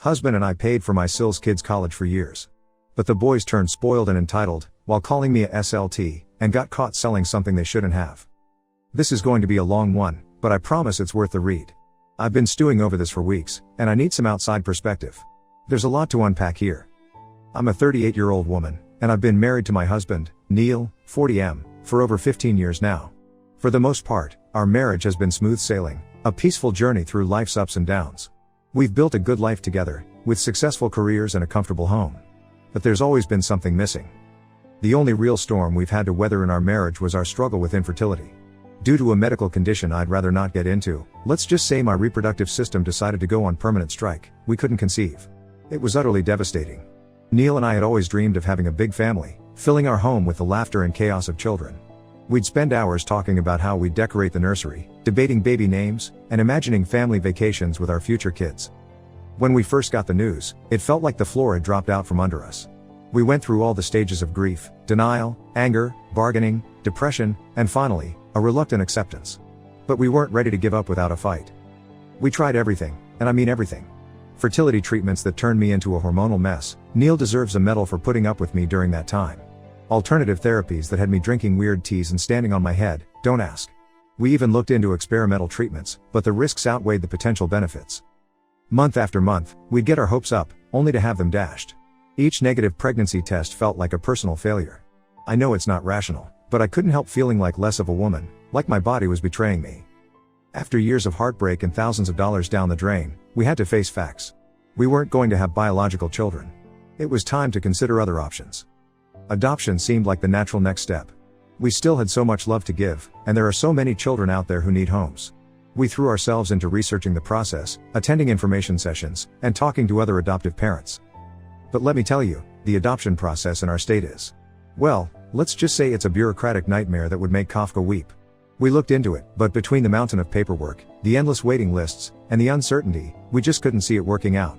Husband and I paid for my SIL's kids' college for years. But the boys turned spoiled and entitled, while calling me a SLT, and got caught selling something they shouldn't have. This is going to be a long one, but I promise it's worth the read. I've been stewing over this for weeks, and I need some outside perspective. There's a lot to unpack here. I'm a 38-year-old woman, and I've been married to my husband, Neil, 40M, for over 15 years now. For the most part, our marriage has been smooth sailing, a peaceful journey through life's ups and downs. We've built a good life together, with successful careers and a comfortable home. But there's always been something missing. The only real storm we've had to weather in our marriage was our struggle with infertility. Due to a medical condition I'd rather not get into, let's just say my reproductive system decided to go on permanent strike. We couldn't conceive. It was utterly devastating. Neil and I had always dreamed of having a big family, filling our home with the laughter and chaos of children. We'd spend hours talking about how we'd decorate the nursery, debating baby names, and imagining family vacations with our future kids. When we first got the news, it felt like the floor had dropped out from under us. We went through all the stages of grief, denial, anger, bargaining, depression, and finally, a reluctant acceptance. But we weren't ready to give up without a fight. We tried everything, and I mean everything. Fertility treatments that turned me into a hormonal mess. Neil deserves a medal for putting up with me during that time. Alternative therapies that had me drinking weird teas and standing on my head, don't ask. We even looked into experimental treatments, but the risks outweighed the potential benefits. Month after month, we'd get our hopes up, only to have them dashed. Each negative pregnancy test felt like a personal failure. I know it's not rational, but I couldn't help feeling like less of a woman, like my body was betraying me. After years of heartbreak and thousands of dollars down the drain, we had to face facts. We weren't going to have biological children. It was time to consider other options. Adoption seemed like the natural next step. We still had so much love to give, and there are so many children out there who need homes. We threw ourselves into researching the process, attending information sessions, and talking to other adoptive parents. But let me tell you, the adoption process in our state is, well, let's just say it's a bureaucratic nightmare that would make Kafka weep. We looked into it, but between the mountain of paperwork, the endless waiting lists, and the uncertainty, we just couldn't see it working out.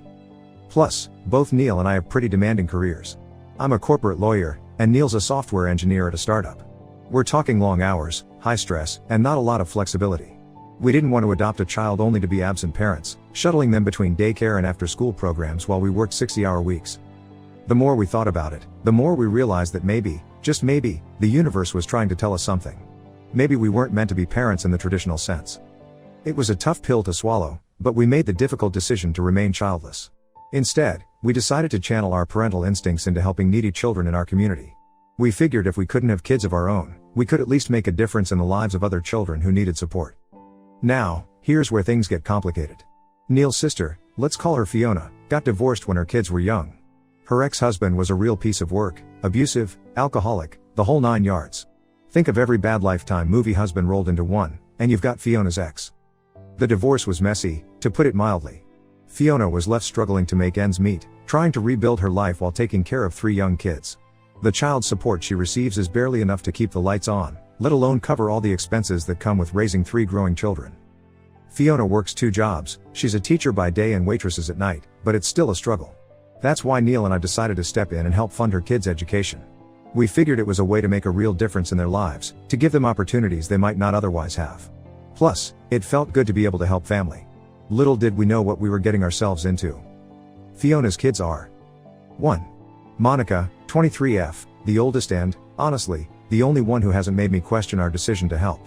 Plus, both Neil and I have pretty demanding careers. I'm a corporate lawyer, and Neil's a software engineer at a startup. We're talking long hours, high stress, and not a lot of flexibility. We didn't want to adopt a child only to be absent parents, shuttling them between daycare and after-school programs while we worked 60-hour weeks. The more we thought about it, the more we realized that maybe, just maybe, the universe was trying to tell us something. Maybe we weren't meant to be parents in the traditional sense. It was a tough pill to swallow, but we made the difficult decision to remain childless. Instead, we decided to channel our parental instincts into helping needy children in our community. We figured if we couldn't have kids of our own, we could at least make a difference in the lives of other children who needed support. Now, here's where things get complicated. Neil's sister, let's call her Fiona, got divorced when her kids were young. Her ex-husband was a real piece of work, abusive, alcoholic, the whole 9 yards. Think of every bad Lifetime movie husband rolled into one, and you've got Fiona's ex. The divorce was messy, to put it mildly. Fiona was left struggling to make ends meet, trying to rebuild her life while taking care of 3 young kids. The child support she receives is barely enough to keep the lights on, let alone cover all the expenses that come with raising 3 growing children. Fiona works 2 jobs, she's a teacher by day and waitresses at night, but it's still a struggle. That's why Neil and I decided to step in and help fund her kids' education. We figured it was a way to make a real difference in their lives, to give them opportunities they might not otherwise have. Plus, it felt good to be able to help family. Little did we know what we were getting ourselves into. Fiona's kids are 1. Monica, 23F, the oldest and, honestly, the only one who hasn't made me question our decision to help.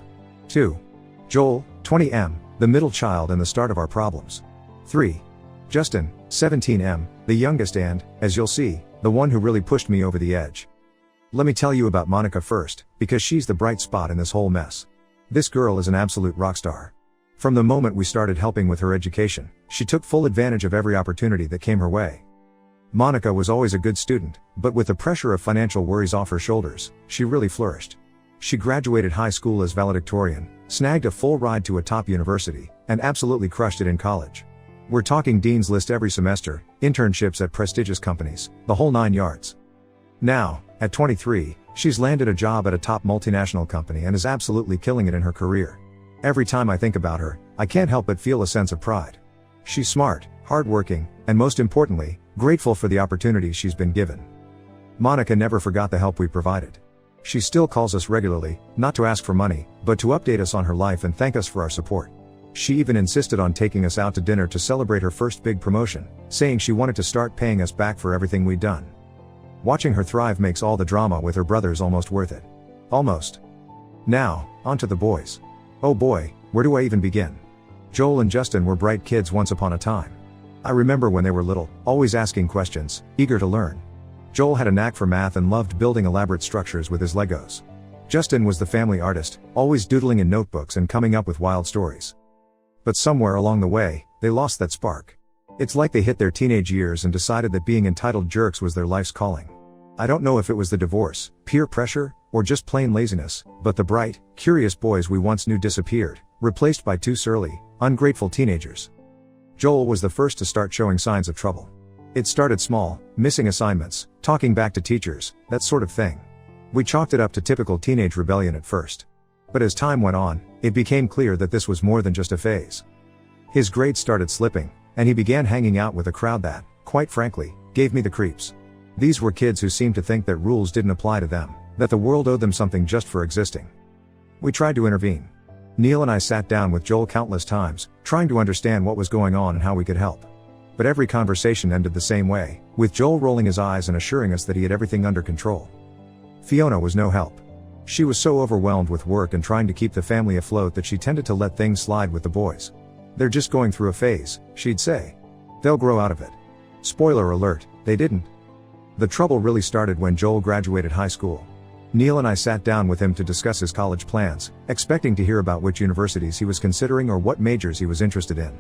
2. Joel, 20M, the middle child and the start of our problems. 3. Justin, 17M, the youngest and, as you'll see, the one who really pushed me over the edge. Let me tell you about Monica first, because she's the bright spot in this whole mess. This girl is an absolute rock star. From the moment we started helping with her education, she took full advantage of every opportunity that came her way. Monica was always a good student, but with the pressure of financial worries off her shoulders, she really flourished. She graduated high school as valedictorian, snagged a full ride to a top university, and absolutely crushed it in college. We're talking Dean's List every semester, internships at prestigious companies, the whole 9 yards. Now, at 23, she's landed a job at a top multinational company and is absolutely killing it in her career. Every time I think about her, I can't help but feel a sense of pride. She's smart, hardworking, and most importantly, grateful for the opportunities she's been given. Monica never forgot the help we provided. She still calls us regularly, not to ask for money, but to update us on her life and thank us for our support. She even insisted on taking us out to dinner to celebrate her first big promotion, saying she wanted to start paying us back for everything we'd done. Watching her thrive makes all the drama with her brothers almost worth it. Almost. Now, on to the boys. Oh boy, where do I even begin? Joel and Justin were bright kids once upon a time. I remember when they were little, always asking questions, eager to learn. Joel had a knack for math and loved building elaborate structures with his Legos. Justin was the family artist, always doodling in notebooks and coming up with wild stories. But somewhere along the way, they lost that spark. It's like they hit their teenage years and decided that being entitled jerks was their life's calling. I don't know if it was the divorce, peer pressure, or just plain laziness, but the bright, curious boys we once knew disappeared, replaced by two surly, ungrateful teenagers. Joel was the first to start showing signs of trouble. It started small, missing assignments, talking back to teachers, that sort of thing. We chalked it up to typical teenage rebellion at first. But as time went on, it became clear that this was more than just a phase. His grades started slipping, and he began hanging out with a crowd that, quite frankly, gave me the creeps. These were kids who seemed to think that rules didn't apply to them, that the world owed them something just for existing. We tried to intervene. Neil and I sat down with Joel countless times, trying to understand what was going on and how we could help. But every conversation ended the same way, with Joel rolling his eyes and assuring us that he had everything under control. Fiona was no help. She was so overwhelmed with work and trying to keep the family afloat that she tended to let things slide with the boys. They're just going through a phase, she'd say. They'll grow out of it. Spoiler alert, they didn't. The trouble really started when Joel graduated high school. Neil and I sat down with him to discuss his college plans, expecting to hear about which universities he was considering or what majors he was interested in.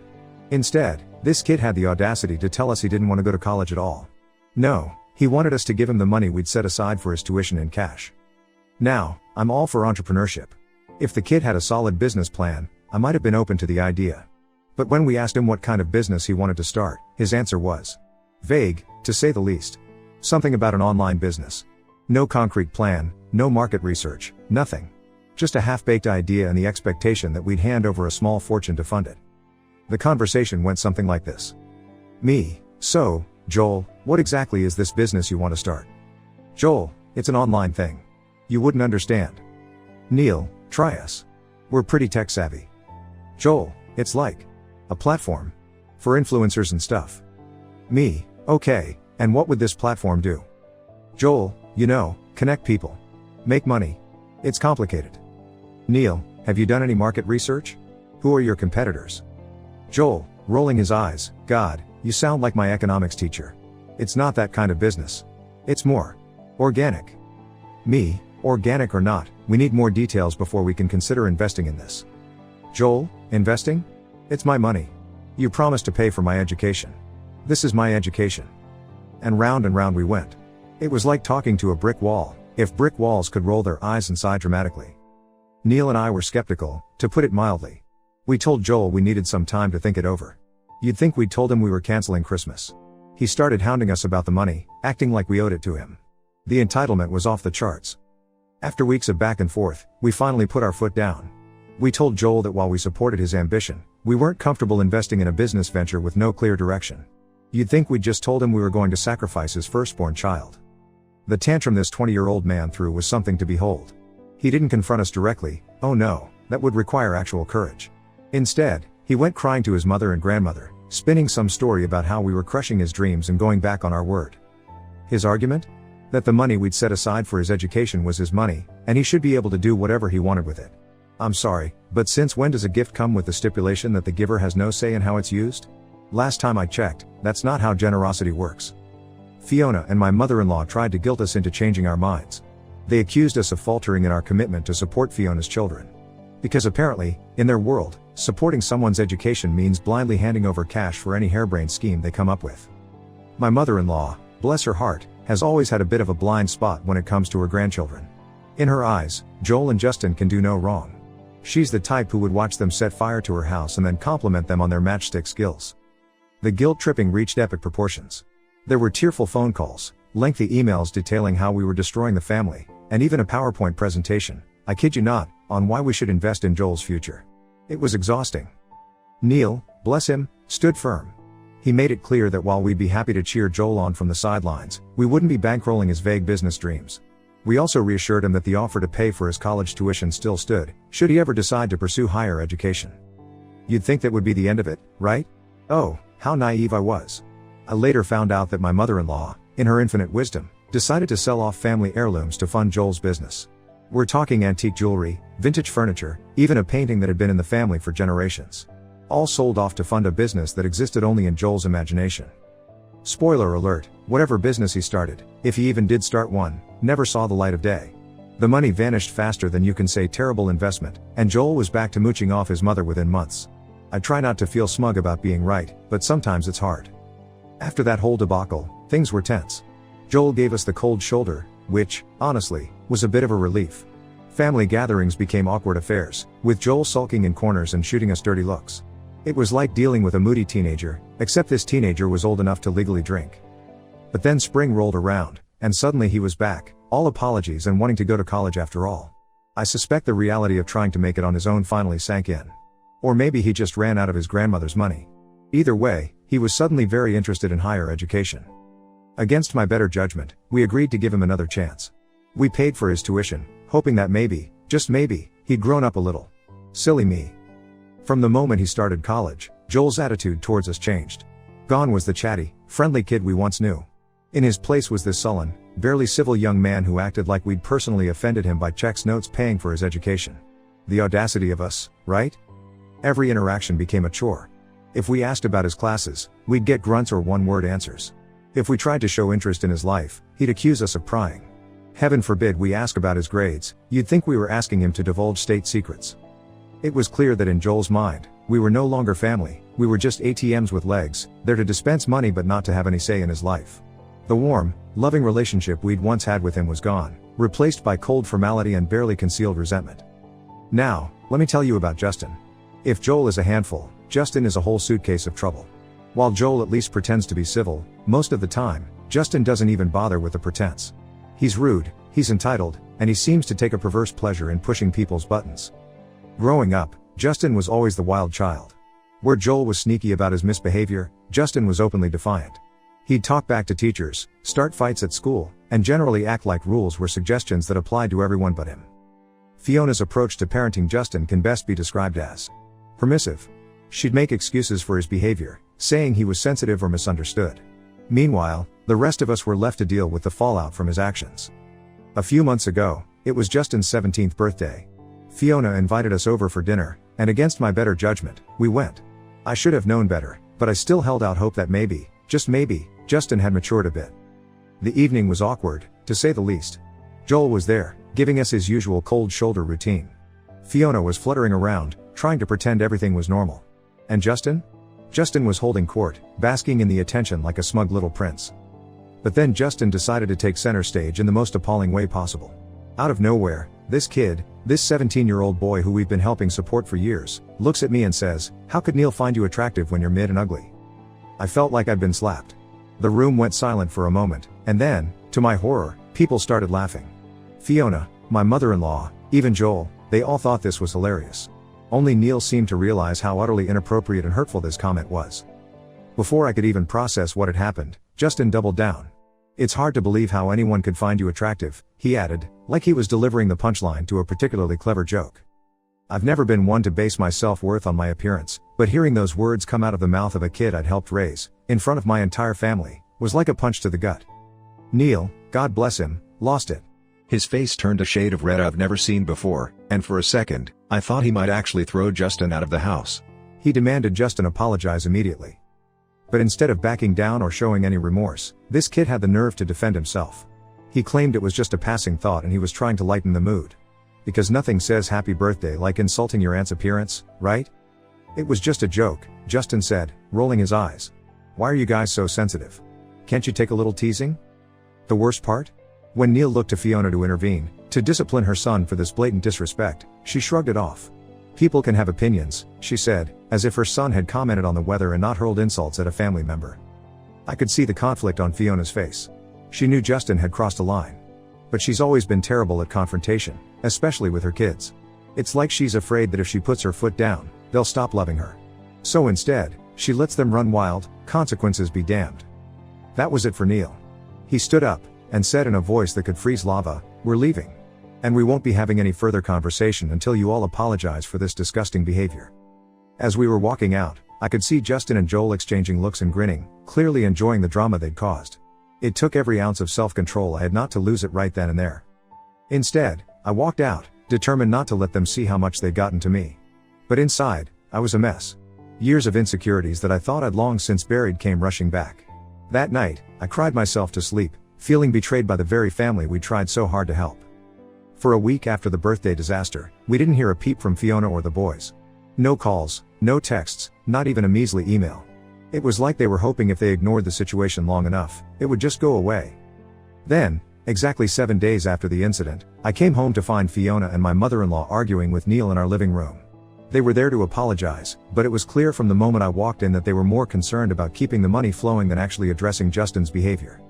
Instead, this kid had the audacity to tell us he didn't want to go to college at all. No, he wanted us to give him the money we'd set aside for his tuition in cash. Now, I'm all for entrepreneurship. If the kid had a solid business plan, I might have been open to the idea. But when we asked him what kind of business he wanted to start, his answer was vague, to say the least. Something about an online business. No concrete plan, no market research, nothing. Just a half-baked idea and the expectation that we'd hand over a small fortune to fund it. The conversation went something like this. Me, so, Joel, what exactly is this business you want to start? Joel, it's an online thing. You wouldn't understand. Neil, try us. We're pretty tech savvy. Joel, it's like a platform for influencers and stuff. Me, okay, and what would this platform do? Joel, connect people. Make money. It's complicated. Neil, have you done any market research? Who are your competitors? Joel, rolling his eyes, God, you sound like my economics teacher. It's not that kind of business. It's more organic. Me, organic or not, we need more details before we can consider investing in this. Joel, investing? It's my money. You promised to pay for my education. This is my education. And round we went. It was like talking to a brick wall, if brick walls could roll their eyes and sigh dramatically. Neil and I were skeptical, to put it mildly. We told Joel we needed some time to think it over. You'd think we'd told him we were canceling Christmas. He started hounding us about the money, acting like we owed it to him. The entitlement was off the charts. After weeks of back and forth, we finally put our foot down. We told Joel that while we supported his ambition, we weren't comfortable investing in a business venture with no clear direction. You'd think we'd just told him we were going to sacrifice his firstborn child. The tantrum this 20-year-old man threw was something to behold. He didn't confront us directly, oh no, that would require actual courage. Instead, he went crying to his mother and grandmother, spinning some story about how we were crushing his dreams and going back on our word. His argument? That the money we'd set aside for his education was his money, and he should be able to do whatever he wanted with it. I'm sorry, but since when does a gift come with the stipulation that the giver has no say in how it's used? Last time I checked, that's not how generosity works. Fiona and my mother-in-law tried to guilt us into changing our minds. They accused us of faltering in our commitment to support Fiona's children. Because apparently, in their world, supporting someone's education means blindly handing over cash for any harebrained scheme they come up with. My mother-in-law, bless her heart, has always had a bit of a blind spot when it comes to her grandchildren. In her eyes, Joel and Justin can do no wrong. She's the type who would watch them set fire to her house and then compliment them on their matchstick skills. The guilt-tripping reached epic proportions. There were tearful phone calls, lengthy emails detailing how we were destroying the family, and even a PowerPoint presentation, I kid you not, on why we should invest in Joel's future. It was exhausting. Neil, bless him, stood firm. He made it clear that while we'd be happy to cheer Joel on from the sidelines, we wouldn't be bankrolling his vague business dreams. We also reassured him that the offer to pay for his college tuition still stood, should he ever decide to pursue higher education. You'd think that would be the end of it, right? Oh, how naive I was. I later found out that my mother-in-law, in her infinite wisdom, decided to sell off family heirlooms to fund Joel's business. We're talking antique jewelry, vintage furniture, even a painting that had been in the family for generations. All sold off to fund a business that existed only in Joel's imagination. Spoiler alert, whatever business he started, if he even did start one, never saw the light of day. The money vanished faster than you can say terrible investment, and Joel was back to mooching off his mother within months. I try not to feel smug about being right, but sometimes it's hard. After that whole debacle, things were tense. Joel gave us the cold shoulder, which, honestly, was a bit of a relief. Family gatherings became awkward affairs, with Joel sulking in corners and shooting us dirty looks. It was like dealing with a moody teenager, except this teenager was old enough to legally drink. But then spring rolled around, and suddenly he was back, all apologies and wanting to go to college after all. I suspect the reality of trying to make it on his own finally sank in. Or maybe he just ran out of his grandmother's money. Either way, he was suddenly very interested in higher education. Against my better judgment, we agreed to give him another chance. We paid for his tuition, hoping that maybe, just maybe, he'd grown up a little. Silly me. From the moment he started college, Joel's attitude towards us changed. Gone was the chatty, friendly kid we once knew. In his place was this sullen, barely civil young man who acted like we'd personally offended him by checks notes paying for his education. The audacity of us, right? Every interaction became a chore. If we asked about his classes, we'd get grunts or one-word answers. If we tried to show interest in his life, he'd accuse us of prying. Heaven forbid we ask about his grades, you'd think we were asking him to divulge state secrets. It was clear that in Joel's mind, we were no longer family, we were just ATMs with legs, there to dispense money but not to have any say in his life. The warm, loving relationship we'd once had with him was gone, replaced by cold formality and barely concealed resentment. Now, let me tell you about Justin. If Joel is a handful, Justin is a whole suitcase of trouble. While Joel at least pretends to be civil, most of the time, Justin doesn't even bother with the pretense. He's rude, he's entitled, and he seems to take a perverse pleasure in pushing people's buttons. Growing up, Justin was always the wild child. Where Joel was sneaky about his misbehavior, Justin was openly defiant. He'd talk back to teachers, start fights at school, and generally act like rules were suggestions that applied to everyone but him. Fiona's approach to parenting Justin can best be described as permissive. She'd make excuses for his behavior, saying he was sensitive or misunderstood. Meanwhile, the rest of us were left to deal with the fallout from his actions. A few months ago, it was Justin's 17th birthday. Fiona invited us over for dinner, and against my better judgment, we went. I should have known better, but I still held out hope that maybe, just maybe, Justin had matured a bit. The evening was awkward, to say the least. Joel was there, giving us his usual cold shoulder routine. Fiona was fluttering around, trying to pretend everything was normal. And Justin? Justin was holding court, basking in the attention like a smug little prince. But then Justin decided to take center stage in the most appalling way possible. Out of nowhere, this kid, this 17-year-old boy who we've been helping support for years, looks at me and says, "How could Neil find you attractive when you're mid and ugly?" I felt like I'd been slapped. The room went silent for a moment, and then, to my horror, people started laughing. Fiona, my mother-in-law, even Joel, they all thought this was hilarious. Only Neil seemed to realize how utterly inappropriate and hurtful this comment was. Before I could even process what had happened, Justin doubled down. "It's hard to believe how anyone could find you attractive," he added, like he was delivering the punchline to a particularly clever joke. I've never been one to base my self-worth on my appearance, but hearing those words come out of the mouth of a kid I'd helped raise, in front of my entire family, was like a punch to the gut. Neil, God bless him, lost it. His face turned a shade of red I've never seen before, and for a second, I thought he might actually throw Justin out of the house. He demanded Justin apologize immediately. But instead of backing down or showing any remorse, this kid had the nerve to defend himself. He claimed it was just a passing thought and he was trying to lighten the mood. Because nothing says happy birthday like insulting your aunt's appearance, right? It was just a joke, Justin said, rolling his eyes. Why are you guys so sensitive? Can't you take a little teasing? The worst part? When Neil looked to Fiona to intervene, to discipline her son for this blatant disrespect, she shrugged it off. People can have opinions, she said, as if her son had commented on the weather and not hurled insults at a family member. I could see the conflict on Fiona's face. She knew Justin had crossed a line. But she's always been terrible at confrontation, especially with her kids. It's like she's afraid that if she puts her foot down, they'll stop loving her. So instead, she lets them run wild, consequences be damned. That was it for Neil. He stood up, and said in a voice that could freeze lava, "We're leaving. And we won't be having any further conversation until you all apologize for this disgusting behavior." As we were walking out, I could see Justin and Joel exchanging looks and grinning, clearly enjoying the drama they'd caused. It took every ounce of self-control I had not to lose it right then and there. Instead, I walked out, determined not to let them see how much they'd gotten to me. But inside, I was a mess. Years of insecurities that I thought I'd long since buried came rushing back. That night, I cried myself to sleep, feeling betrayed by the very family we tried so hard to help. For a week after the birthday disaster, we didn't hear a peep from Fiona or the boys. No calls, no texts, not even a measly email. It was like they were hoping if they ignored the situation long enough, it would just go away. Then, exactly 7 days after the incident, I came home to find Fiona and my mother-in-law arguing with Neil in our living room. They were there to apologize, but it was clear from the moment I walked in that they were more concerned about keeping the money flowing than actually addressing Justin's behavior.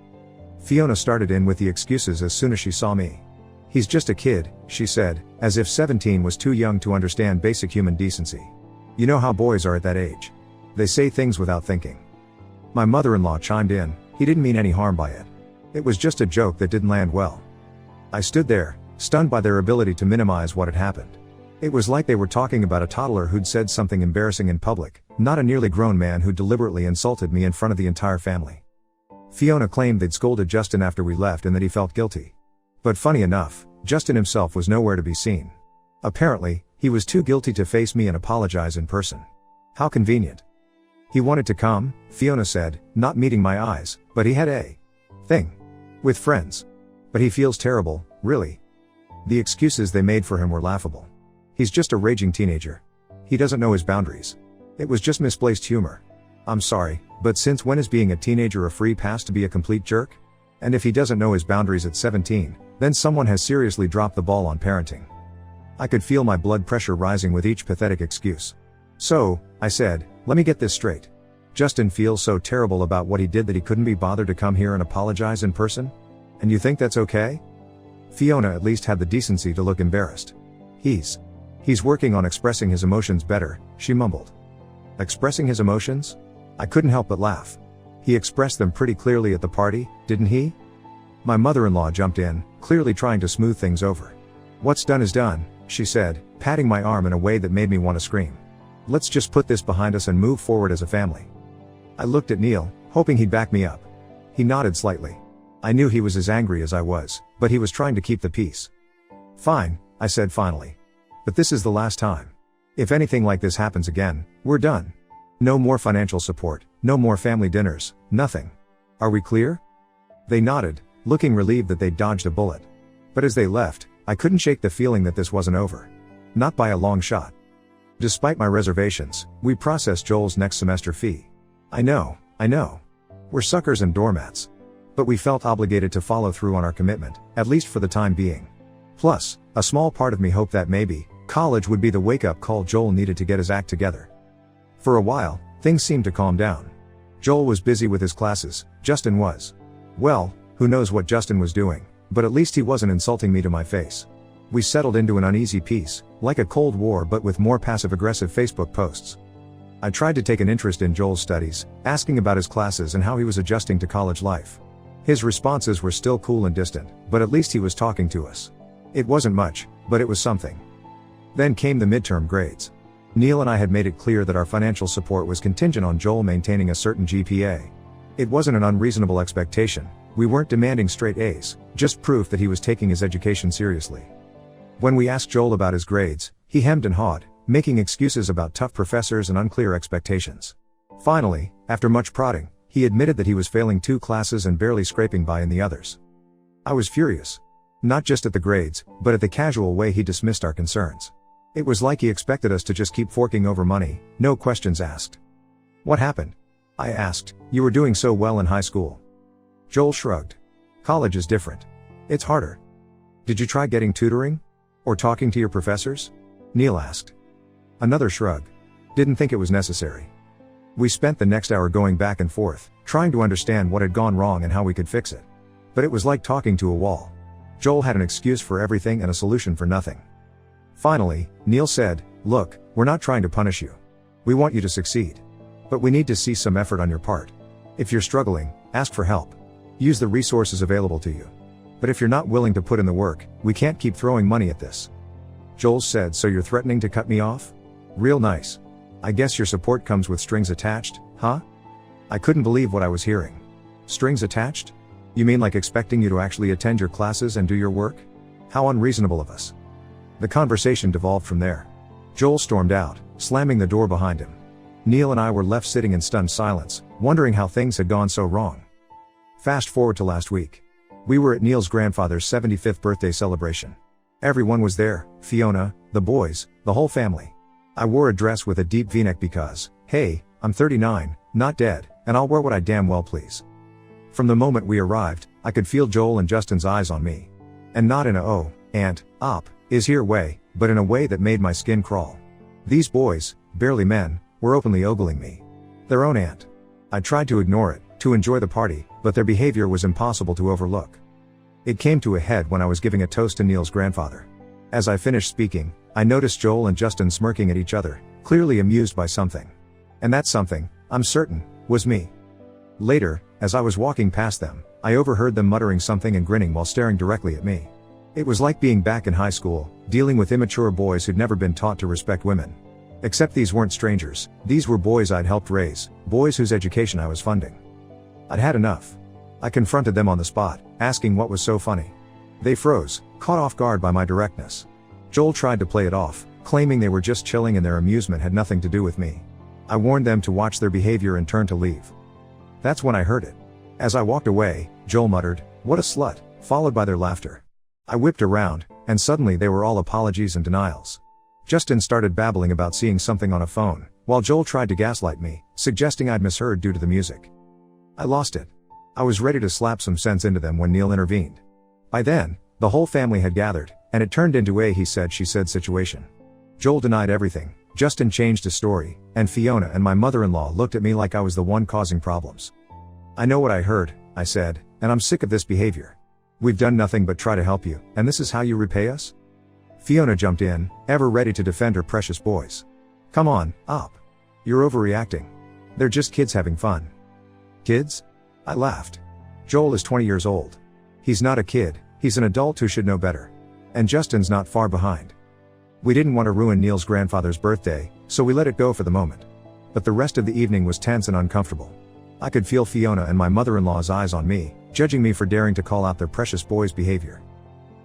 Fiona started in with the excuses as soon as she saw me. "He's just a kid," she said, as if 17 was too young to understand basic human decency. "You know how boys are at that age. They say things without thinking." My mother-in-law chimed in, "He didn't mean any harm by it. It was just a joke that didn't land well." I stood there, stunned by their ability to minimize what had happened. It was like they were talking about a toddler who'd said something embarrassing in public, not a nearly grown man who deliberately insulted me in front of the entire family. Fiona claimed they'd scolded Justin after we left and that he felt guilty. But funny enough, Justin himself was nowhere to be seen. Apparently, he was too guilty to face me and apologize in person. How convenient. "He wanted to come," Fiona said, not meeting my eyes, "but he had a thing with friends. But he feels terrible, really." The excuses they made for him were laughable. "He's just a raging teenager. He doesn't know his boundaries. It was just misplaced humor." I'm sorry, but since when is being a teenager a free pass to be a complete jerk? And if he doesn't know his boundaries at 17, then someone has seriously dropped the ball on parenting. I could feel my blood pressure rising with each pathetic excuse. "So," I said, "let me get this straight. Justin feels so terrible about what he did that he couldn't be bothered to come here and apologize in person? And you think that's okay?" Fiona at least had the decency to look embarrassed. He's working on expressing his emotions better," she mumbled. Expressing his emotions? I couldn't help but laugh. He expressed them pretty clearly at the party, didn't he? My mother-in-law jumped in, clearly trying to smooth things over. "What's done is done," she said, patting my arm in a way that made me want to scream. "Let's just put this behind us and move forward as a family." I looked at Neil, hoping he'd back me up. He nodded slightly. I knew he was as angry as I was, but he was trying to keep the peace. "Fine," I said finally. "But this is the last time. If anything like this happens again, we're done. No more financial support, no more family dinners, nothing. Are we clear?" They nodded, looking relieved that they'd dodged a bullet. But as they left, I couldn't shake the feeling that this wasn't over. Not by a long shot. Despite my reservations, we processed Joel's next semester fee. I know. We're suckers and doormats. But we felt obligated to follow through on our commitment, at least for the time being. Plus, a small part of me hoped that maybe, college would be the wake-up call Joel needed to get his act together. For a while, things seemed to calm down. Joel was busy with his classes, Justin was. Well, who knows what Justin was doing, but at least he wasn't insulting me to my face. We settled into an uneasy peace, like a Cold War but with more passive-aggressive Facebook posts. I tried to take an interest in Joel's studies, asking about his classes and how he was adjusting to college life. His responses were still cool and distant, but at least he was talking to us. It wasn't much, but it was something. Then came the midterm grades. Neil and I had made it clear that our financial support was contingent on Joel maintaining a certain GPA. It wasn't an unreasonable expectation. We weren't demanding straight A's, just proof that he was taking his education seriously. When we asked Joel about his grades, he hemmed and hawed, making excuses about tough professors and unclear expectations. Finally, after much prodding, he admitted that he was failing 2 classes and barely scraping by in the others. I was furious. Not just at the grades, but at the casual way he dismissed our concerns. It was like he expected us to just keep forking over money, no questions asked. "What happened?" I asked. "You were doing so well in high school." Joel shrugged. "College is different. It's harder." "Did you try getting tutoring? Or talking to your professors?" Neil asked. Another shrug. "Didn't think it was necessary." We spent the next hour going back and forth, trying to understand what had gone wrong and how we could fix it. But it was like talking to a wall. Joel had an excuse for everything and a solution for nothing. Finally, Neil said, "Look, we're not trying to punish you. We want you to succeed. But we need to see some effort on your part. If you're struggling, ask for help. Use the resources available to you. But if you're not willing to put in the work, we can't keep throwing money at this." Joel said, "So you're threatening to cut me off? Real nice. I guess your support comes with strings attached, huh? I couldn't believe what I was hearing. Strings attached? You mean like expecting you to actually attend your classes and do your work? How unreasonable of us. The conversation devolved from there. Joel stormed out, slamming the door behind him. Neil and I were left sitting in stunned silence, wondering how things had gone so wrong. Fast forward to last week. We were at Neil's grandfather's 75th birthday celebration. Everyone was there, Fiona, the boys, the whole family. I wore a dress with a deep v-neck because, hey, I'm 39, not dead, and I'll wear what I damn well please. From the moment we arrived, I could feel Joel and Justin's eyes on me. And not in a oh, aunt, op, is here way, but in a way that made my skin crawl. These boys, barely men, were openly ogling me. Their own aunt. I tried to ignore it, to enjoy the party, but their behavior was impossible to overlook. It came to a head when I was giving a toast to Neil's grandfather. As I finished speaking, I noticed Joel and Justin smirking at each other, clearly amused by something. And that something, I'm certain, was me. Later, as I was walking past them, I overheard them muttering something and grinning while staring directly at me. It was like being back in high school, dealing with immature boys who'd never been taught to respect women. Except these weren't strangers, these were boys I'd helped raise, boys whose education I was funding. I'd had enough. I confronted them on the spot, asking what was so funny. They froze, caught off guard by my directness. Joel tried to play it off, claiming they were just chilling and their amusement had nothing to do with me. I warned them to watch their behavior and turned to leave. That's when I heard it. As I walked away, Joel muttered, "What a slut," followed by their laughter. I whipped around, and suddenly they were all apologies and denials. Justin started babbling about seeing something on a phone, while Joel tried to gaslight me, suggesting I'd misheard due to the music. I lost it. I was ready to slap some sense into them when Neil intervened. By then, the whole family had gathered, and it turned into a he said she said situation. Joel denied everything, Justin changed his story, and Fiona and my mother-in-law looked at me like I was the one causing problems. "I know what I heard," I said, "and I'm sick of this behavior. We've done nothing but try to help you, and this is how you repay us?" Fiona jumped in, ever ready to defend her precious boys. "Come on, op. You're overreacting. They're just kids having fun." "Kids?" I laughed. "Joel is 20 years old. He's not a kid, he's an adult who should know better. And Justin's not far behind." We didn't want to ruin Neil's grandfather's birthday, so we let it go for the moment. But the rest of the evening was tense and uncomfortable. I could feel Fiona and my mother-in-law's eyes on me, judging me for daring to call out their precious boy's behavior.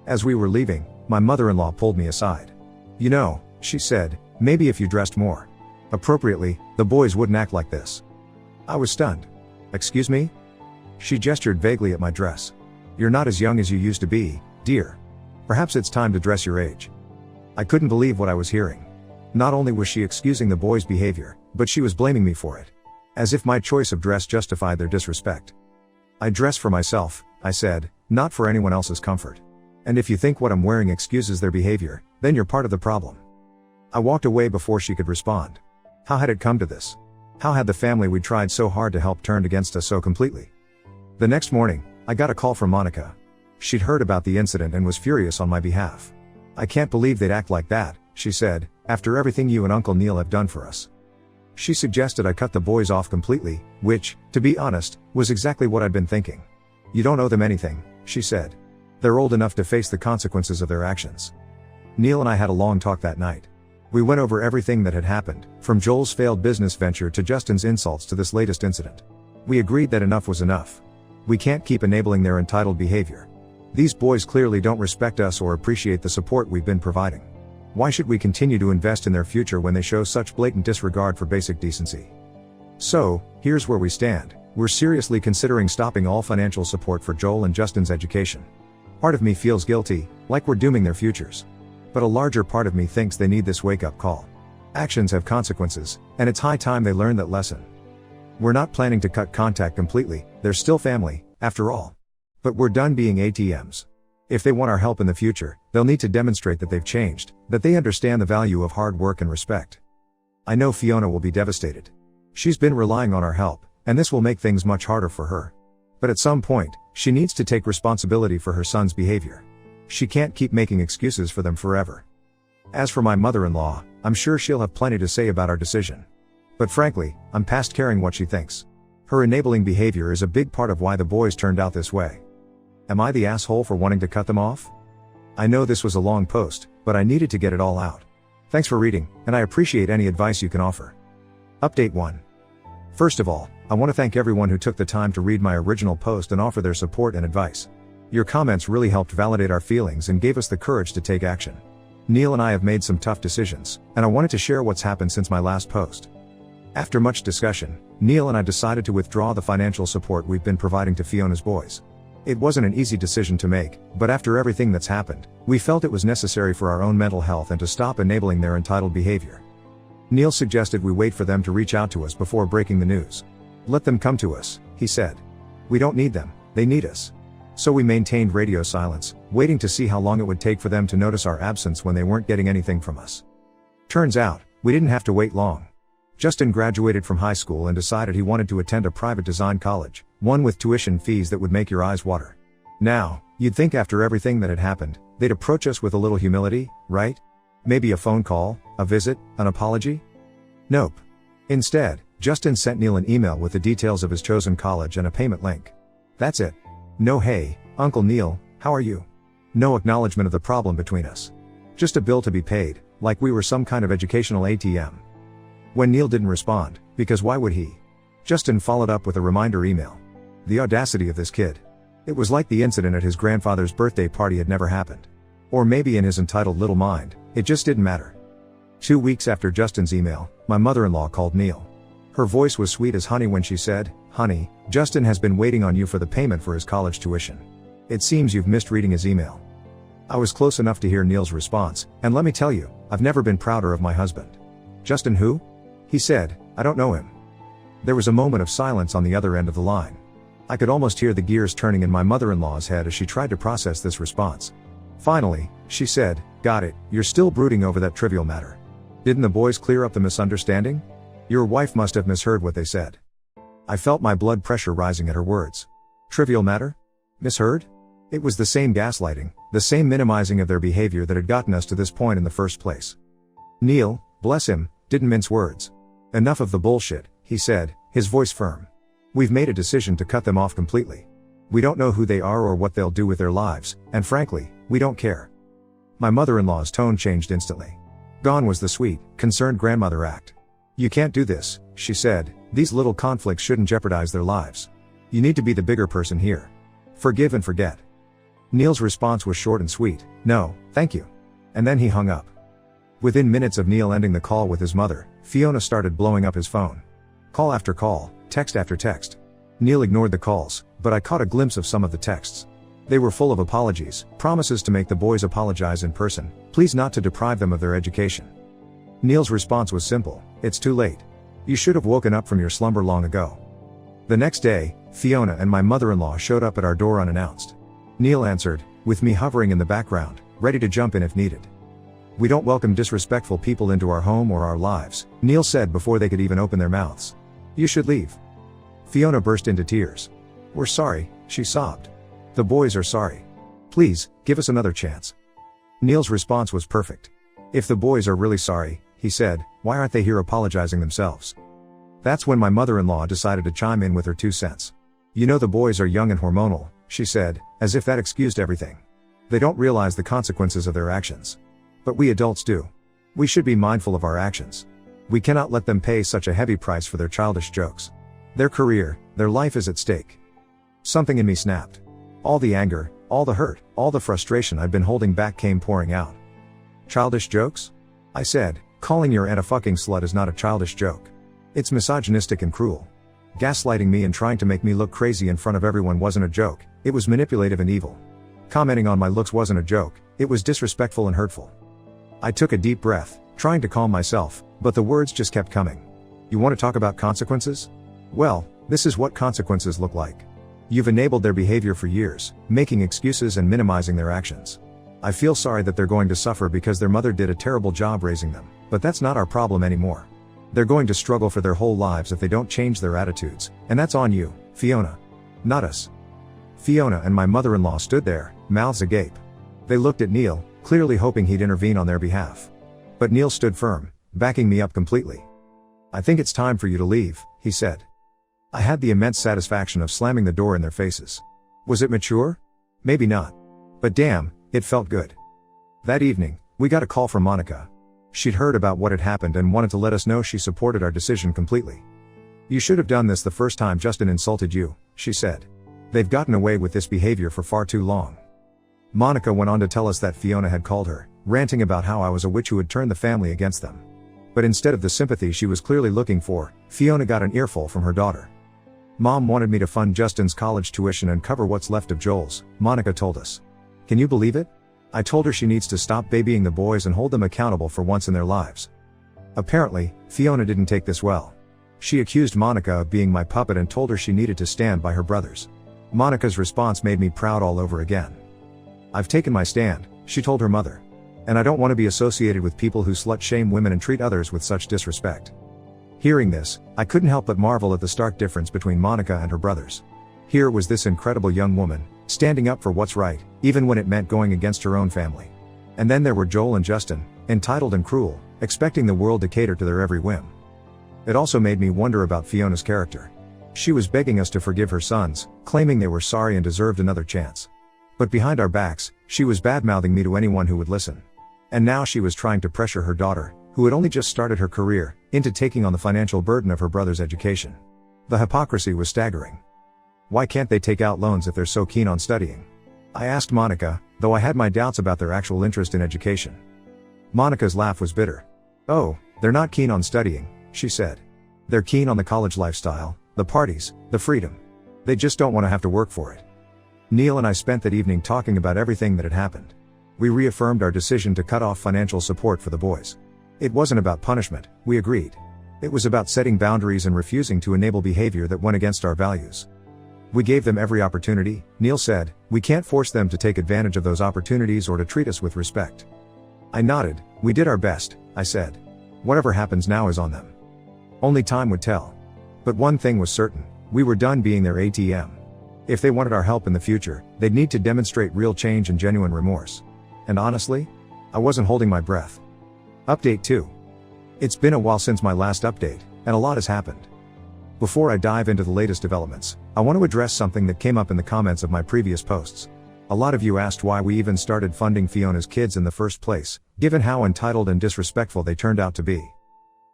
As we were leaving, my mother-in-law pulled me aside. "You know," she said, "maybe if you dressed more appropriately, the boys wouldn't act like this." I was stunned. "Excuse me?" She gestured vaguely at my dress. "You're not as young as you used to be, dear. Perhaps it's time to dress your age." I couldn't believe what I was hearing. Not only was she excusing the boys' behavior, but she was blaming me for it. As if my choice of dress justified their disrespect. "I dress for myself," I said, "not for anyone else's comfort. And if you think what I'm wearing excuses their behavior, then you're part of the problem." I walked away before she could respond. How had it come to this? How had the family we tried so hard to help turned against us so completely? The next morning, I got a call from Monica. She'd heard about the incident and was furious on my behalf. "I can't believe they'd act like that," she said, "after everything you and Uncle Neil have done for us." She suggested I cut the boys off completely, which, to be honest, was exactly what I'd been thinking. "You don't owe them anything," she said. "They're old enough to face the consequences of their actions." Neil and I had a long talk that night. We went over everything that had happened, from Joel's failed business venture to Justin's insults to this latest incident. We agreed that enough was enough. We can't keep enabling their entitled behavior. These boys clearly don't respect us or appreciate the support we've been providing. Why should we continue to invest in their future when they show such blatant disregard for basic decency? So, here's where we stand. We're seriously considering stopping all financial support for Joel and Justin's education. Part of me feels guilty, like we're dooming their futures. But a larger part of me thinks they need this wake-up call. Actions have consequences, and it's high time they learn that lesson. We're not planning to cut contact completely, they're still family, after all. But we're done being ATMs. If they want our help in the future, they'll need to demonstrate that they've changed, that they understand the value of hard work and respect. I know Fiona will be devastated. She's been relying on our help, and this will make things much harder for her. But at some point, she needs to take responsibility for her son's behavior. She can't keep making excuses for them forever. As for my mother-in-law, I'm sure she'll have plenty to say about our decision. But frankly, I'm past caring what she thinks. Her enabling behavior is a big part of why the boys turned out this way. Am I the asshole for wanting to cut them off? I know this was a long post, but I needed to get it all out. Thanks for reading, and I appreciate any advice you can offer. Update 1. First of all, I want to thank everyone who took the time to read my original post and offer their support and advice. Your comments really helped validate our feelings and gave us the courage to take action. Neil and I have made some tough decisions, and I wanted to share what's happened since my last post. After much discussion, Neil and I decided to withdraw the financial support we've been providing to Fiona's boys. It wasn't an easy decision to make, but after everything that's happened, we felt it was necessary for our own mental health and to stop enabling their entitled behavior. Neil suggested we wait for them to reach out to us before breaking the news. Let them come to us, he said. We don't need them, they need us. So we maintained radio silence, waiting to see how long it would take for them to notice our absence when they weren't getting anything from us. Turns out, we didn't have to wait long. Justin graduated from high school and decided he wanted to attend a private design college, one with tuition fees that would make your eyes water. Now, you'd think after everything that had happened, they'd approach us with a little humility, right? Maybe a phone call, a visit, an apology? Nope. Instead, Justin sent Neil an email with the details of his chosen college and a payment link. That's it. No hey, Uncle Neil, how are you? No acknowledgement of the problem between us. Just a bill to be paid, like we were some kind of educational ATM. When Neil didn't respond, because why would he? Justin followed up with a reminder email. The audacity of this kid. It was like the incident at his grandfather's birthday party had never happened. Or maybe in his entitled little mind, it just didn't matter. 2 weeks after Justin's email, my mother-in-law called Neil. Her voice was sweet as honey when she said, "Honey, Justin has been waiting on you for the payment for his college tuition. It seems you've missed reading his email." I was close enough to hear Neil's response, and let me tell you, I've never been prouder of my husband. Justin who? He said, I don't know him. There was a moment of silence on the other end of the line. I could almost hear the gears turning in my mother-in-law's head as she tried to process this response. Finally, she said, "Got it, you're still brooding over that trivial matter. Didn't the boys clear up the misunderstanding? Your wife must have misheard what they said." I felt my blood pressure rising at her words. Trivial matter? Misheard? It was the same gaslighting, the same minimizing of their behavior that had gotten us to this point in the first place. Neil, bless him, didn't mince words. Enough of the bullshit, he said, his voice firm. We've made a decision to cut them off completely. We don't know who they are or what they'll do with their lives, and frankly, we don't care. My mother-in-law's tone changed instantly. Gone was the sweet, concerned grandmother act. You can't do this, she said, these little conflicts shouldn't jeopardize their lives. You need to be the bigger person here. Forgive and forget. Neil's response was short and sweet, no, thank you. And then he hung up. Within minutes of Neil ending the call with his mother, Fiona started blowing up his phone. Call after call, text after text. Neil ignored the calls, but I caught a glimpse of some of the texts. They were full of apologies, promises to make the boys apologize in person, pleas not to deprive them of their education. Neil's response was simple, it's too late. You should have woken up from your slumber long ago. The next day, Fiona and my mother-in-law showed up at our door unannounced. Neil answered, with me hovering in the background, ready to jump in if needed. We don't welcome disrespectful people into our home or our lives, Neil said before they could even open their mouths. You should leave. Fiona burst into tears. We're sorry, she sobbed. The boys are sorry. Please, give us another chance. Neil's response was perfect. If the boys are really sorry, he said, why aren't they here apologizing themselves? That's when my mother-in-law decided to chime in with her 2 cents. You know the boys are young and hormonal, she said, as if that excused everything. They don't realize the consequences of their actions. But we adults do. We should be mindful of our actions. We cannot let them pay such a heavy price for their childish jokes. Their career, their life is at stake. Something in me snapped. All the anger, all the hurt, all the frustration I'd been holding back came pouring out. Childish jokes? I said, calling your aunt a fucking slut is not a childish joke. It's misogynistic and cruel. Gaslighting me and trying to make me look crazy in front of everyone wasn't a joke, it was manipulative and evil. Commenting on my looks wasn't a joke, it was disrespectful and hurtful. I took a deep breath, trying to calm myself, but the words just kept coming. You want to talk about consequences? Well, this is what consequences look like. You've enabled their behavior for years, making excuses and minimizing their actions. I feel sorry that they're going to suffer because their mother did a terrible job raising them, but that's not our problem anymore. They're going to struggle for their whole lives if they don't change their attitudes, and that's on you, Fiona. Not us. Fiona and my mother-in-law stood there, mouths agape. They looked at Neil, clearly hoping he'd intervene on their behalf. But Neil stood firm, backing me up completely. I think it's time for you to leave, he said. I had the immense satisfaction of slamming the door in their faces. Was it mature? Maybe not. But damn, it felt good. That evening, we got a call from Monica. She'd heard about what had happened and wanted to let us know she supported our decision completely. "You should have done this the first time Justin insulted you," she said. "They've gotten away with this behavior for far too long." Monica went on to tell us that Fiona had called her, ranting about how I was a witch who had turned the family against them. But instead of the sympathy she was clearly looking for, Fiona got an earful from her daughter. "Mom wanted me to fund Justin's college tuition and cover what's left of Joel's," Monica told us. "Can you believe it? I told her she needs to stop babying the boys and hold them accountable for once in their lives." Apparently, Fiona didn't take this well. She accused Monica of being my puppet and told her she needed to stand by her brothers. Monica's response made me proud all over again. "I've taken my stand," she told her mother. "And I don't want to be associated with people who slut-shame women and treat others with such disrespect." Hearing this, I couldn't help but marvel at the stark difference between Monica and her brothers. Here was this incredible young woman, standing up for what's right, even when it meant going against her own family. And then there were Joel and Justin, entitled and cruel, expecting the world to cater to their every whim. It also made me wonder about Fiona's character. She was begging us to forgive her sons, claiming they were sorry and deserved another chance. But behind our backs, she was bad-mouthing me to anyone who would listen. And now she was trying to pressure her daughter, who had only just started her career, into taking on the financial burden of her brother's education. The hypocrisy was staggering. Why can't they take out loans if they're so keen on studying? I asked Monica, though I had my doubts about their actual interest in education. Monica's laugh was bitter. "Oh, they're not keen on studying," she said. "They're keen on the college lifestyle, the parties, the freedom. They just don't want to have to work for it." Neil and I spent that evening talking about everything that had happened. We reaffirmed our decision to cut off financial support for the boys. It wasn't about punishment, we agreed. It was about setting boundaries and refusing to enable behavior that went against our values. "We gave them every opportunity," Neil said. "We can't force them to take advantage of those opportunities or to treat us with respect." I nodded. "We did our best," I said. "Whatever happens now is on them. Only time would tell." But one thing was certain, we were done being their ATM. If they wanted our help in the future, they'd need to demonstrate real change and genuine remorse. And honestly, I wasn't holding my breath. Update 2. It's been a while since my last update, and a lot has happened. Before I dive into the latest developments, I want to address something that came up in the comments of my previous posts. A lot of you asked why we even started funding Fiona's kids in the first place, given how entitled and disrespectful they turned out to be.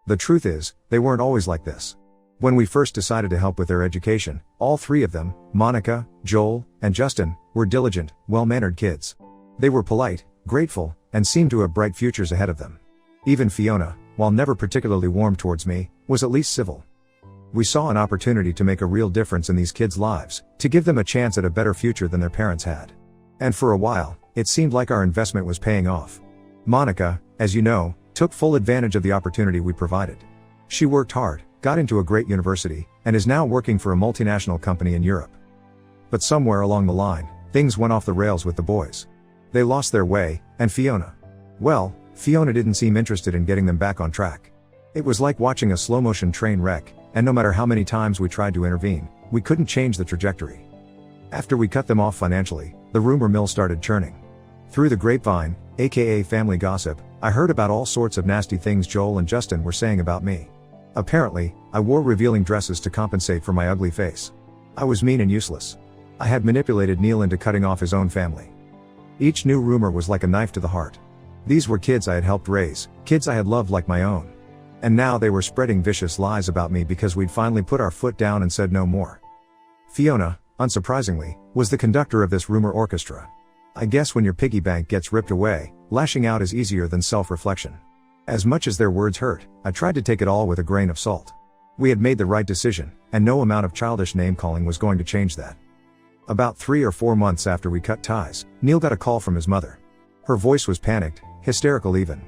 The truth is, they weren't always like this. When we first decided to help with their education, all three of them, Monica, Joel, and Justin, were diligent, well-mannered kids. They were polite, grateful, and seemed to have bright futures ahead of them. Even Fiona, while never particularly warm towards me, was at least civil. We saw an opportunity to make a real difference in these kids' lives, to give them a chance at a better future than their parents had. And for a while, it seemed like our investment was paying off. Monica, as you know, took full advantage of the opportunity we provided. She worked hard, got into a great university, and is now working for a multinational company in Europe. But somewhere along the line, things went off the rails with the boys. They lost their way, and Fiona didn't seem interested in getting them back on track. It was like watching a slow-motion train wreck, and no matter how many times we tried to intervene, we couldn't change the trajectory. After we cut them off financially, the rumor mill started churning. Through the grapevine, aka family gossip, I heard about all sorts of nasty things Joel and Justin were saying about me. Apparently, I wore revealing dresses to compensate for my ugly face. I was mean and useless. I had manipulated Neil into cutting off his own family. Each new rumor was like a knife to the heart. These were kids I had helped raise, kids I had loved like my own. And now they were spreading vicious lies about me because we'd finally put our foot down and said no more. Fiona, unsurprisingly, was the conductor of this rumor orchestra. I guess when your piggy bank gets ripped away, lashing out is easier than self-reflection. As much as their words hurt, I tried to take it all with a grain of salt. We had made the right decision, and no amount of childish name-calling was going to change that. About 3 or 4 months after we cut ties, Neil got a call from his mother. Her voice was panicked, hysterical even.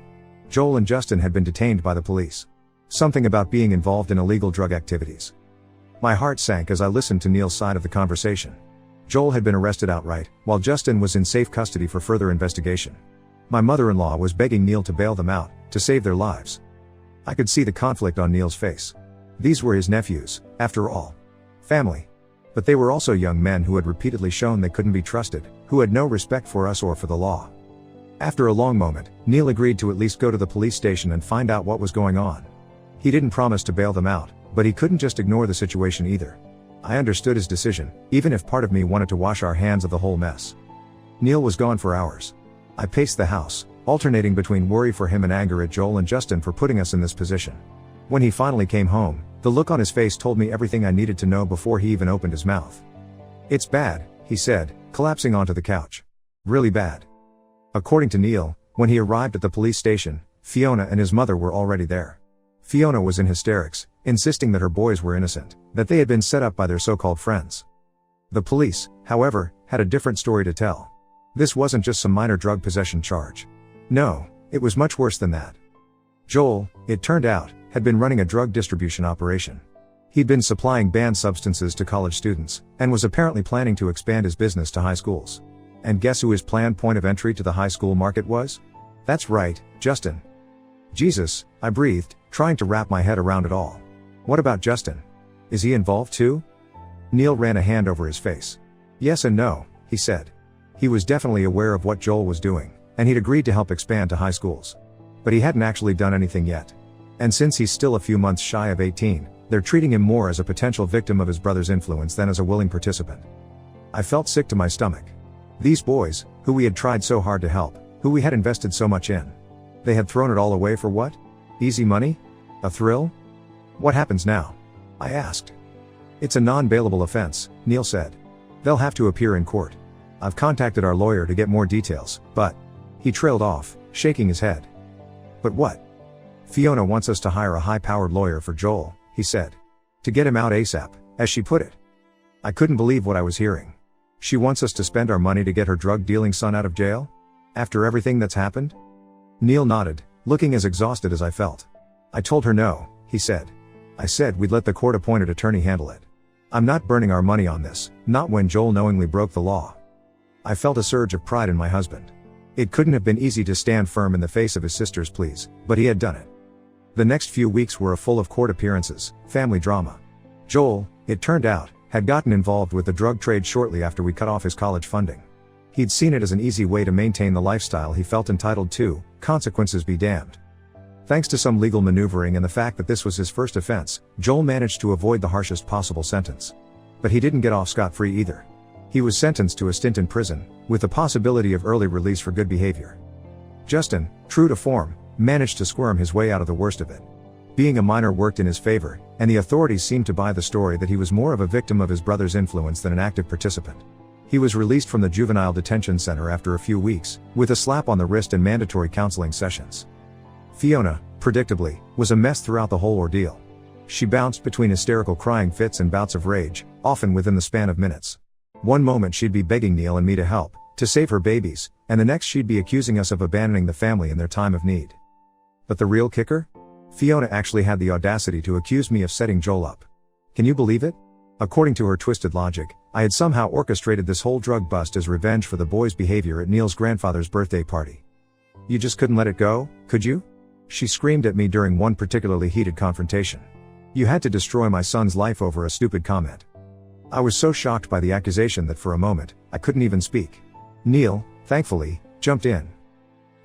Joel and Justin had been detained by the police. Something about being involved in illegal drug activities. My heart sank as I listened to Neil's side of the conversation. Joel had been arrested outright, while Justin was in safe custody for further investigation. My mother-in-law was begging Neil to bail them out, to save their lives. I could see the conflict on Neil's face. These were his nephews, after all. Family. But they were also young men who had repeatedly shown they couldn't be trusted, who had no respect for us or for the law. After a long moment, Neil agreed to at least go to the police station and find out what was going on. He didn't promise to bail them out, but he couldn't just ignore the situation either. I understood his decision, even if part of me wanted to wash our hands of the whole mess. Neil was gone for hours. I paced the house, alternating between worry for him and anger at Joel and Justin for putting us in this position. When he finally came home, the look on his face told me everything I needed to know before he even opened his mouth. "It's bad," he said, collapsing onto the couch. "Really bad." According to Neil, when he arrived at the police station, Fiona and his mother were already there. Fiona was in hysterics, insisting that her boys were innocent, that they had been set up by their so-called friends. The police, however, had a different story to tell. This wasn't just some minor drug possession charge. No, it was much worse than that. Joel, it turned out, had been running a drug distribution operation. He'd been supplying banned substances to college students, and was apparently planning to expand his business to high schools. And guess who his planned point of entry to the high school market was? That's right, Justin. Jesus, I breathed, trying to wrap my head around it all. What about Justin? Is he involved too? Neil ran a hand over his face. Yes and no, he said. He was definitely aware of what Joel was doing, and he'd agreed to help expand to high schools. But he hadn't actually done anything yet. And since he's still a few months shy of 18, they're treating him more as a potential victim of his brother's influence than as a willing participant. I felt sick to my stomach. These boys, who we had tried so hard to help, who we had invested so much in. They had thrown it all away for what? Easy money? A thrill? What happens now? I asked. It's a non-bailable offense, Neil said. They'll have to appear in court. I've contacted our lawyer to get more details, but... He trailed off, shaking his head. But what? Fiona wants us to hire a high-powered lawyer for Joel, he said. To get him out ASAP, as she put it. I couldn't believe what I was hearing. She wants us to spend our money to get her drug-dealing son out of jail? After everything that's happened? Neil nodded, looking as exhausted as I felt. I told her no, he said. I said we'd let the court-appointed attorney handle it. I'm not burning our money on this, not when Joel knowingly broke the law. I felt a surge of pride in my husband. It couldn't have been easy to stand firm in the face of his sister's pleas, but he had done it. The next few weeks were full of court appearances, family drama. Joel, it turned out, had gotten involved with the drug trade shortly after we cut off his college funding. He'd seen it as an easy way to maintain the lifestyle he felt entitled to, consequences be damned. Thanks to some legal maneuvering and the fact that this was his first offense, Joel managed to avoid the harshest possible sentence. But he didn't get off scot-free either. He was sentenced to a stint in prison, with the possibility of early release for good behavior. Justin, true to form, managed to squirm his way out of the worst of it. Being a minor worked in his favor, and the authorities seemed to buy the story that he was more of a victim of his brother's influence than an active participant. He was released from the juvenile detention center after a few weeks, with a slap on the wrist and mandatory counseling sessions. Fiona, predictably, was a mess throughout the whole ordeal. She bounced between hysterical crying fits and bouts of rage, often within the span of minutes. One moment she'd be begging Neil and me to help, to save her babies, and the next she'd be accusing us of abandoning the family in their time of need. But the real kicker? Fiona actually had the audacity to accuse me of setting Joel up. Can you believe it? According to her twisted logic, I had somehow orchestrated this whole drug bust as revenge for the boys' behavior at Neil's grandfather's birthday party. You just couldn't let it go, could you? She screamed at me during one particularly heated confrontation. You had to destroy my son's life over a stupid comment. I was so shocked by the accusation that for a moment, I couldn't even speak. Neil, thankfully, jumped in.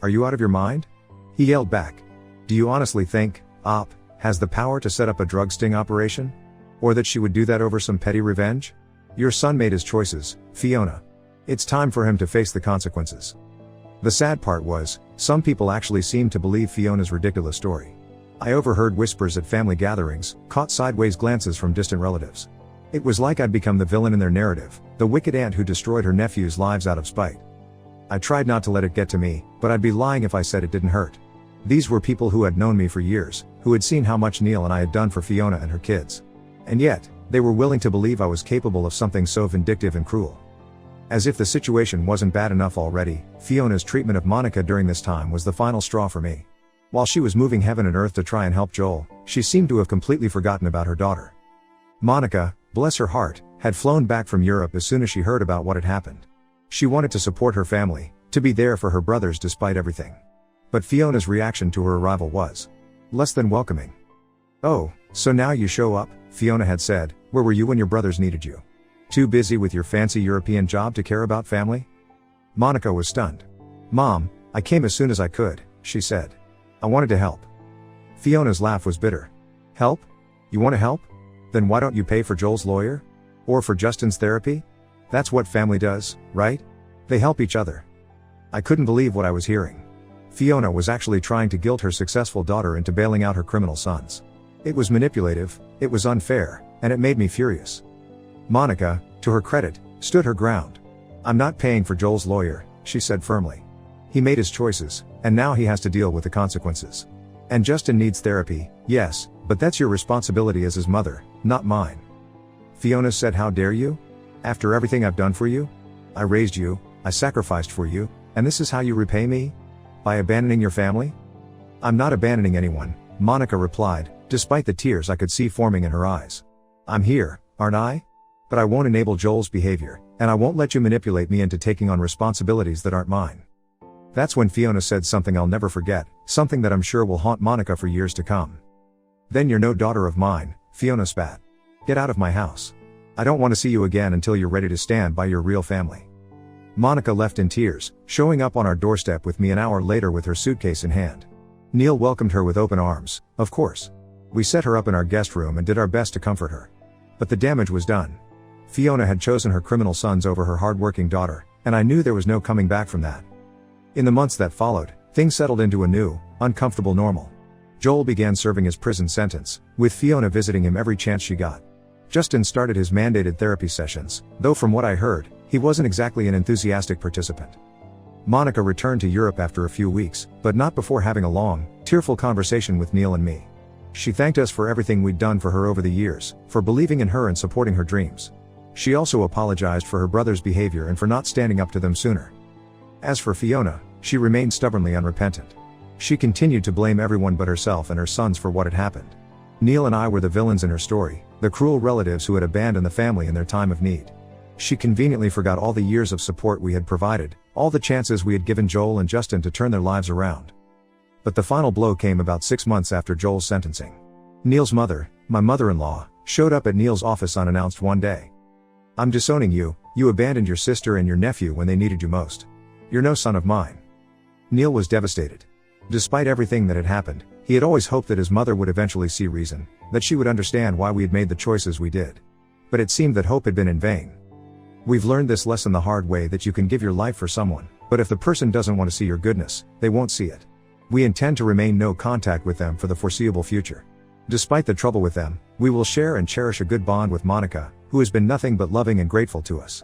Are you out of your mind? He yelled back. Do you honestly think, Op, has the power to set up a drug sting operation? Or that she would do that over some petty revenge? Your son made his choices, Fiona. It's time for him to face the consequences. The sad part was, some people actually seemed to believe Fiona's ridiculous story. I overheard whispers at family gatherings, caught sideways glances from distant relatives. It was like I'd become the villain in their narrative, the wicked aunt who destroyed her nephews' lives out of spite. I tried not to let it get to me, but I'd be lying if I said it didn't hurt. These were people who had known me for years, who had seen how much Neil and I had done for Fiona and her kids. And yet, they were willing to believe I was capable of something so vindictive and cruel. As if the situation wasn't bad enough already, Fiona's treatment of Monica during this time was the final straw for me. While she was moving heaven and earth to try and help Joel, she seemed to have completely forgotten about her daughter. Monica, bless her heart, had flown back from Europe as soon as she heard about what had happened. She wanted to support her family, to be there for her brothers despite everything. But Fiona's reaction to her arrival was less than welcoming. Oh, so now you show up, Fiona had said. Where were you when your brothers needed you? Too busy with your fancy European job to care about family? Monica was stunned. Mom, I came as soon as I could, she said. I wanted to help. Fiona's laugh was bitter. Help? You want to help? Then why don't you pay for Joel's lawyer? Or for Justin's therapy? That's what family does, right? They help each other. I couldn't believe what I was hearing. Fiona was actually trying to guilt her successful daughter into bailing out her criminal sons. It was manipulative, it was unfair, and it made me furious. Monica, to her credit, stood her ground. "I'm not paying for Joel's lawyer," she said firmly. "He made his choices, and now he has to deal with the consequences. And Justin needs therapy, yes, but that's your responsibility as his mother, not mine." Fiona said, "How dare you? After everything I've done for you? I raised you, I sacrificed for you, and this is how you repay me? By abandoning your family?" "I'm not abandoning anyone," Monica replied, despite the tears I could see forming in her eyes. "I'm here, aren't I? But I won't enable Joel's behavior, and I won't let you manipulate me into taking on responsibilities that aren't mine." That's when Fiona said something I'll never forget, something that I'm sure will haunt Monica for years to come. "Then you're no daughter of mine," Fiona spat. "Get out of my house. I don't want to see you again until you're ready to stand by your real family." Monica left in tears, showing up on our doorstep with me an hour later with her suitcase in hand. Neil welcomed her with open arms, of course. We set her up in our guest room and did our best to comfort her. But the damage was done. Fiona had chosen her criminal sons over her hard-working daughter, and I knew there was no coming back from that. In the months that followed, things settled into a new, uncomfortable normal. Joel began serving his prison sentence, with Fiona visiting him every chance she got. Justin started his mandated therapy sessions, though from what I heard, he wasn't exactly an enthusiastic participant. Monica returned to Europe after a few weeks, but not before having a long, tearful conversation with Neil and me. She thanked us for everything we'd done for her over the years, for believing in her and supporting her dreams. She also apologized for her brother's behavior and for not standing up to them sooner. As for Fiona, she remained stubbornly unrepentant. She continued to blame everyone but herself and her sons for what had happened. Neil and I were the villains in her story, the cruel relatives who had abandoned the family in their time of need. She conveniently forgot all the years of support we had provided, all the chances we had given Joel and Justin to turn their lives around. But the final blow came about 6 months after Joel's sentencing. Neil's mother, my mother-in-law, showed up at Neil's office unannounced one day. "I'm disowning you, you abandoned your sister and your nephew when they needed you most. You're no son of mine." Neil was devastated. Despite everything that had happened, he had always hoped that his mother would eventually see reason, that she would understand why we had made the choices we did. But it seemed that hope had been in vain. We've learned this lesson the hard way, that you can give your life for someone, but if the person doesn't want to see your goodness, they won't see it. We intend to remain no contact with them for the foreseeable future. Despite the trouble with them, we will share and cherish a good bond with Monica, who has been nothing but loving and grateful to us.